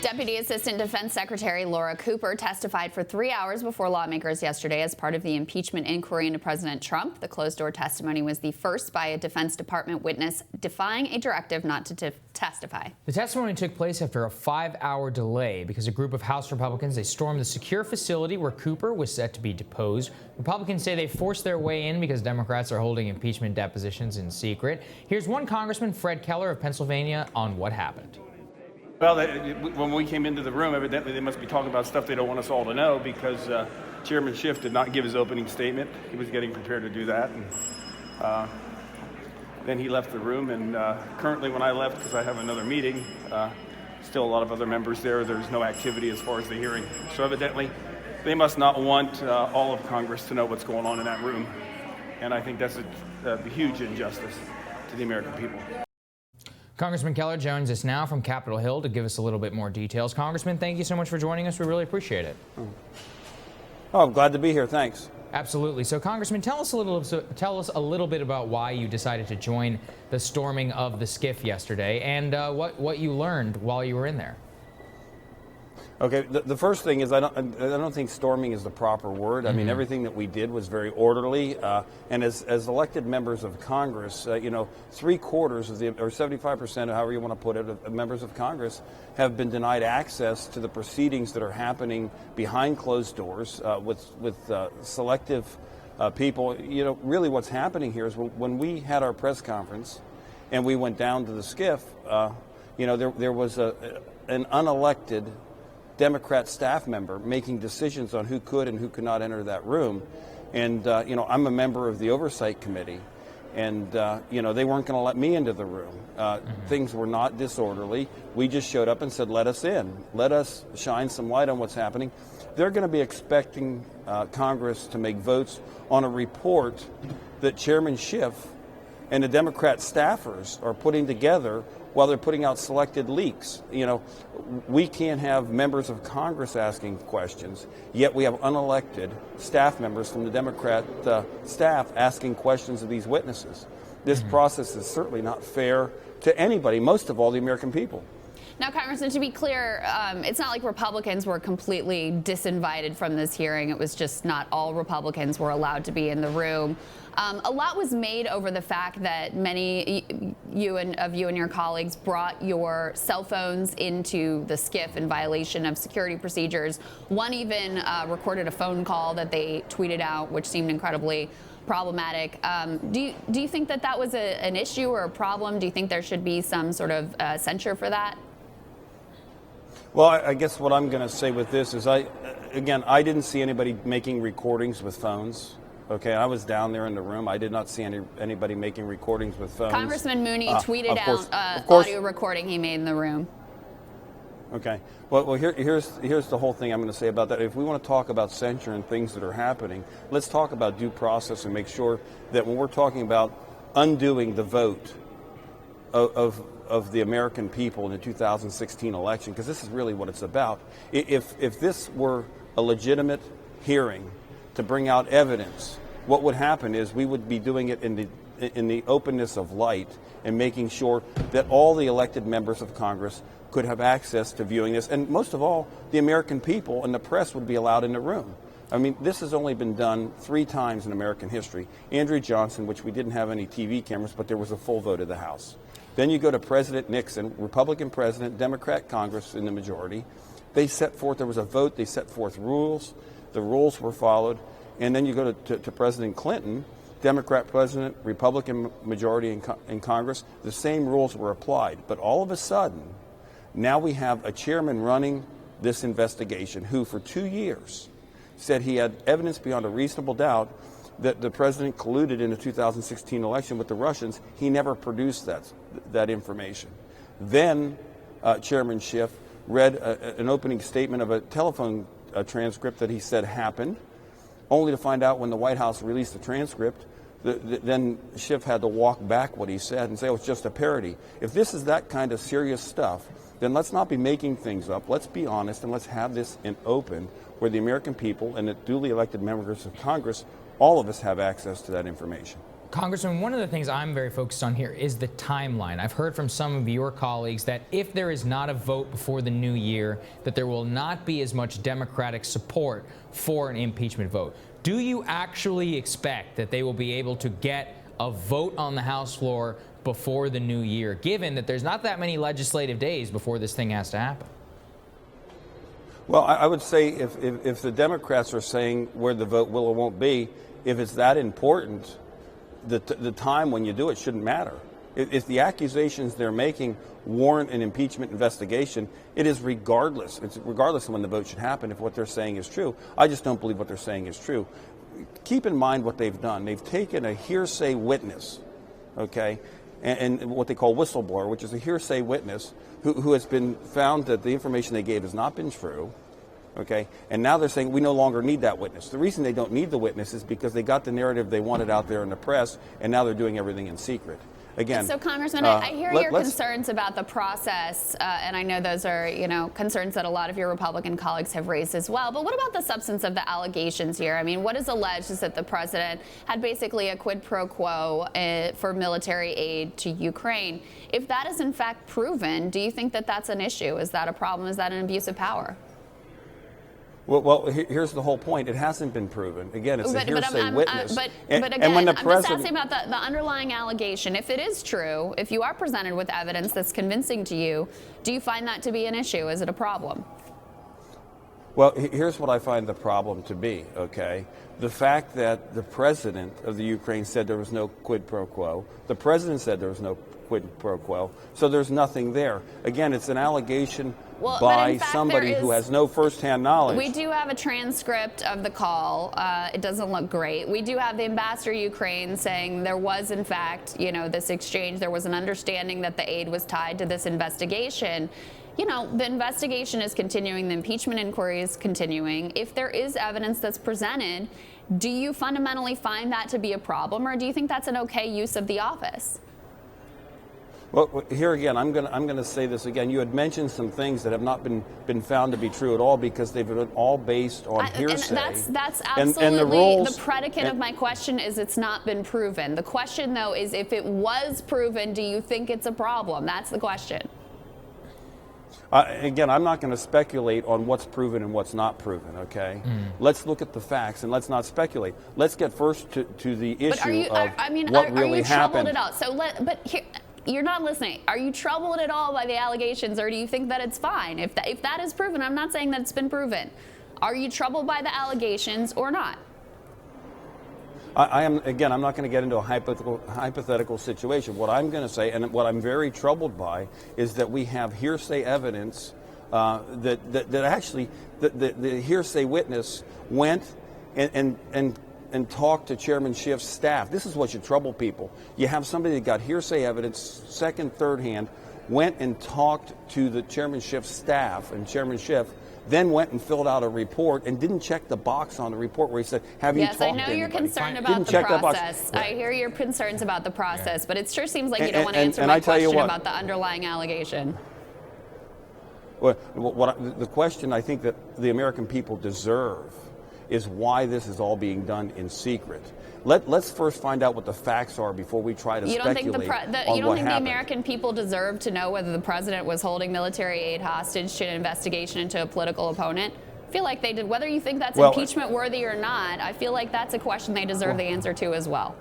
Deputy Assistant Defense Secretary Laura Cooper testified for 3 hours before lawmakers yesterday as part of the impeachment inquiry into President Trump. The closed-door testimony was the first by a Defense Department witness defying a directive not to testify. The testimony took place after a 5-hour delay because a group of House Republicans, they stormed the secure facility where Cooper was set to be deposed. Republicans say they forced their way in because Democrats are holding impeachment depositions in secret. Here's one Congressman, Fred Keller of Pennsylvania, on what happened. Well, when we came into the room, evidently they must be talking about stuff they don't want us all to know because Chairman Schiff did not give his opening statement. He was getting prepared to do that. And then he left the room. And currently when I left, because I have another meeting, still a lot of other members there. There's no activity as far as the hearing. So evidently they must not want all of Congress to know what's going on in that room. And I think that's a huge injustice to the American people. Congressman Keller joins us now from Capitol Hill to give us a little bit more details. Congressman, thank you so much for joining us. We really appreciate it. Oh, I'm glad to be here. Thanks. Absolutely. So, Congressman, tell us a little bit about why you decided to join the storming of the SCIF yesterday and what you learned while you were in there. Okay, the first thing is I don't think storming is the proper word. I mean, everything that we did was very orderly, and as elected members of Congress, 3/4 of the, or 75%, however you want to put it, of members of Congress have been denied access to the proceedings that are happening behind closed doors with selective people. Really, what's happening here is when we had our press conference, and we went down to the SCIF, there was an unelected Democrat staff member making decisions on who could and who could not enter that room. And, I'm a member of the Oversight Committee, and, they weren't going to let me into the room. Things were not disorderly. We just showed up and said, let us in. Let us shine some light on what's happening. They're going to be expecting Congress to make votes on a report that Chairman Schiff and the Democrat staffers are putting together while they're putting out selected leaks. We can't have members of Congress asking questions, yet we have unelected staff members from the Democrat staff asking questions of these witnesses. This process is certainly not fair to anybody, most of all the American people. Now, Congressman, to be clear, it's not like Republicans were completely disinvited from this hearing. It was just not all Republicans were allowed to be in the room. A lot was made over the fact that many of you and your colleagues brought your cell phones into the SCIF in violation of security procedures. One even recorded a phone call that they tweeted out, which seemed incredibly problematic. Do you think that was an issue or a problem? Do you think there should be some sort of censure for that? Well, I guess what I'm going to say with this is, I didn't see anybody making recordings with phones. Okay, I was down there in the room. I did not see anybody making recordings with phones. Congressman Mooney tweeted out audio recording he made in the room. Okay. Well, here's the whole thing I'm going to say about that. If we want to talk about censure and things that are happening, let's talk about due process and make sure that when we're talking about undoing the vote of the American people in the 2016 election, because this is really what it's about. If this were a legitimate hearing to bring out evidence, what would happen is we would be doing it in the openness of light and making sure that all the elected members of Congress could have access to viewing this. And most of all, the American people and the press would be allowed in the room. I mean, this has only been done 3 times in American history. Andrew Johnson, which we didn't have any TV cameras, but there was a full vote of the House. Then you go to President Nixon, Republican president, Democrat Congress in the majority. They set forth, there was a vote, they set forth rules. The rules were followed. And then you go to President Clinton, Democrat president, Republican majority in Congress. The same rules were applied. But all of a sudden, now we have a chairman running this investigation who, for 2 years, said he had evidence beyond a reasonable doubt that the president colluded in the 2016 election with the Russians. He never produced that information. Then Chairman Schiff read an opening statement of a telephone transcript that he said happened, only to find out when the White House released the transcript, then Schiff had to walk back what he said and say, oh, it's just a parody. If this is that kind of serious stuff, then let's not be making things up. Let's be honest and let's have this in open where the American people and the duly elected members of Congress, all of us have access to that information. Congressman, one of the things I'm very focused on here is the timeline. I've heard from some of your colleagues that if there is not a vote before the new year, that there will not be as much Democratic support for an impeachment vote. Do you actually expect that they will be able to get a vote on the House floor before the new year, given that there's not that many legislative days before this thing has to happen? Well, I would say if the Democrats are saying where the vote will or won't be, if it's that important, the time when you do it shouldn't matter. If the accusations they're making warrant an impeachment investigation, it is regardless. It's regardless of when the vote should happen if what they're saying is true. I just don't believe what they're saying is true. Keep in mind what they've done. They've taken a hearsay witness, okay, and what they call whistleblower, which is a hearsay witness who has been found that the information they gave has not been true. Okay, and now they're saying we no longer need that witness. The reason they don't need the witness is because they got the narrative they wanted out there in the press, and now they're doing everything in secret. Again, so Congressman, I hear your concerns about the process, and I know those are, concerns that a lot of your Republican colleagues have raised as well. But what about the substance of the allegations here? I mean, what is alleged is that the president had basically a quid pro quo for military aid to Ukraine. If that is in fact proven, do you think that that's an issue? Is that a problem? Is that an abuse of power? Well, here's the whole point. It hasn't been proven. Again, it's a hearsay witness. But again, I'm just asking about the underlying allegation. If it is true, if you are presented with evidence that's convincing to you, do you find that to be an issue? Is it a problem? Well, here's what I find the problem to be, okay? The fact that the president of the Ukraine said there was no quid pro quo. The president said there was no quid pro quo. So there's nothing there. Again, it's an allegation by somebody who has no firsthand knowledge. We do have a transcript of the call. It doesn't look great. We do have the ambassador of Ukraine saying there was, in fact, this exchange. There was an understanding that the aid was tied to this investigation. The investigation is continuing. The impeachment inquiry is continuing. If there is evidence that's presented, do you fundamentally find that to be a problem, or do you think that's an okay use of the office? Well, here again, I'm going to say this again. You had mentioned some things that have not been found to be true at all because they've been all based on hearsay. And that's absolutely the predicate of my question is it's not been proven. The question, though, is if it was proven, do you think it's a problem? That's the question. Again, I'm not going to speculate on what's proven and what's not proven, okay? Let's look at the facts and let's not speculate. Let's get first to the issue of what really happened. Are you troubled at all? But here, you're not listening. Are you troubled at all by the allegations, or do you think that it's fine? If that is proven, I'm not saying that it's been proven. Are you troubled by the allegations or not? I am. Again, I'm not going to get into a hypothetical situation. What I'm going to say, and what I'm very troubled by, is that we have hearsay evidence that actually the hearsay witness went and talked to Chairman Schiff's staff. This is what should trouble people. You have somebody that got hearsay evidence, second, third hand, went and talked to the Chairman Schiff's staff, and Chairman Schiff then went and filled out a report and didn't check the box on the report where he said, have you talked to anybody? Yes, I know you're concerned about the process. I hear your concerns about the process, but it sure seems like you don't want to answer my question about the underlying allegation. Well, the question I think that the American people deserve is why this is all being done in secret. Let's first find out what the facts are before we try to speculate on what happened. You don't think the American people deserve to know whether the president was holding military aid hostage to an investigation into a political opponent? I feel like they did. Whether you think that's impeachment worthy or not, I feel like that's a question they deserve the answer to as well.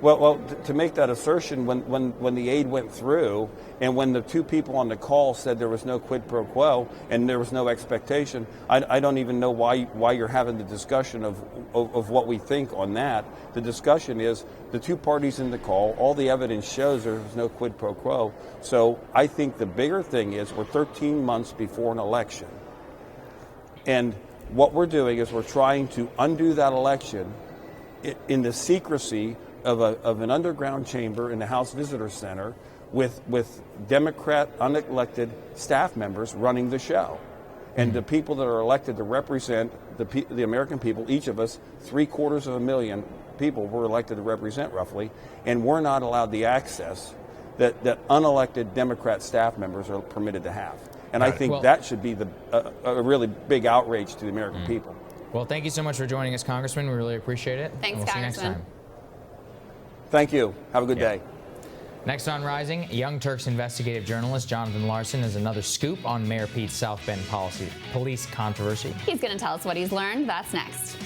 Well, to make that assertion, when the aid went through, and when the two people on the call said there was no quid pro quo and there was no expectation, I don't even know why you're having the discussion of what we think on that. The discussion is the two parties in the call. All the evidence shows there was no quid pro quo. So I think the bigger thing is we're 13 months before an election, and what we're doing is we're trying to undo that election in the secrecy of an underground chamber in the House Visitor Center with Democrat unelected staff members running the show. And the people that are elected to represent the American people, each of us, 750,000 people were elected to represent roughly, and we're not allowed the access that unelected Democrat staff members are permitted to have. And I think that should be a really big outrage to the American people. Well, thank you so much for joining us, Congressman. We really appreciate it. Thanks, Congressman. See you next time. Thank you. Have a good day. Next on Rising, Young Turks investigative journalist Jonathan Larson has another scoop on Mayor Pete's South Bend policy police controversy. He's going to tell us what he's learned. That's next.